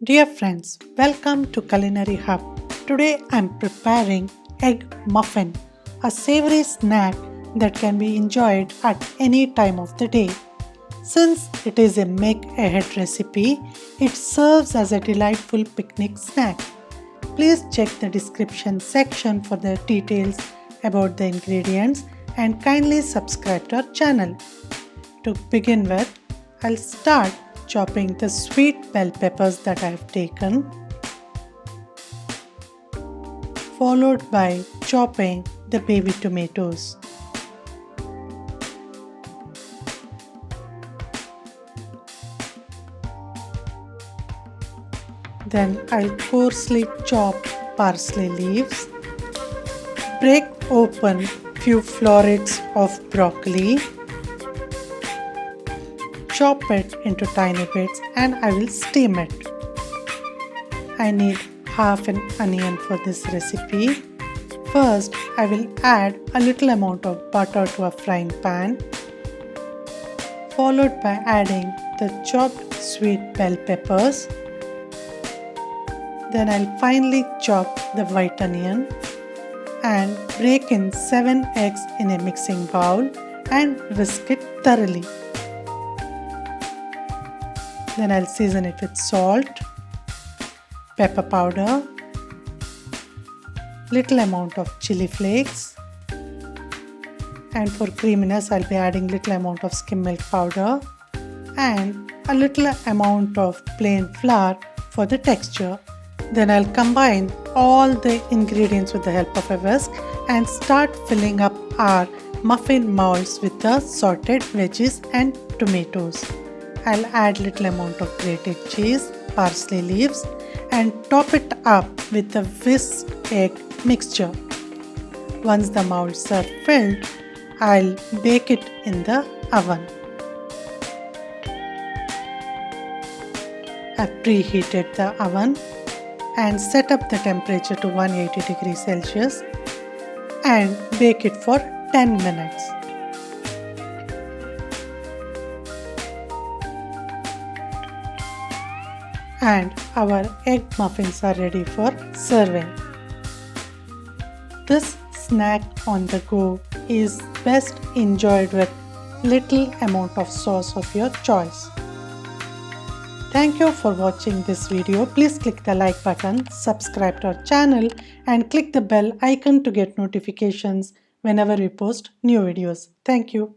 Dear friends, welcome to Culinary Hub. Today I'm preparing Egg Muffin, a savory snack that can be enjoyed at any time of the day. Since it is a make-ahead recipe, it serves as a delightful picnic snack. Please check the description section for the details about the ingredients and kindly subscribe to our channel. To begin with, I'll start chopping the sweet bell peppers that I have taken, followed by chopping the baby tomatoes. Then I'll coarsely chop parsley leaves, break open few florets of broccoli, chop it into tiny bits and I will steam it. I need half an onion for this recipe. First, I will add a little amount of butter to a frying pan, followed by adding the chopped sweet bell peppers. Then I'll finely chop the white onion and break in 7 eggs in a mixing bowl and whisk it thoroughly. Then I'll season it with salt, pepper powder, little amount of chili flakes, and for creaminess I'll be adding little amount of skim milk powder and a little amount of plain flour for the texture. Then I'll combine all the ingredients with the help of a whisk and start filling up our muffin molds with the sorted veggies and tomatoes. I'll add little amount of grated cheese, parsley leaves and top it up with the whisked egg mixture. Once the molds are filled, I'll bake it in the oven. I've preheated the oven and set up the temperature to 180 degrees Celsius and bake it for 10 minutes. And our egg muffins are ready for serving. This snack on the go is best enjoyed with little amount of sauce of your choice. Thank you for watching this video. Please click the like button, subscribe to our channel and click the bell icon to get notifications whenever we post new videos. Thank you.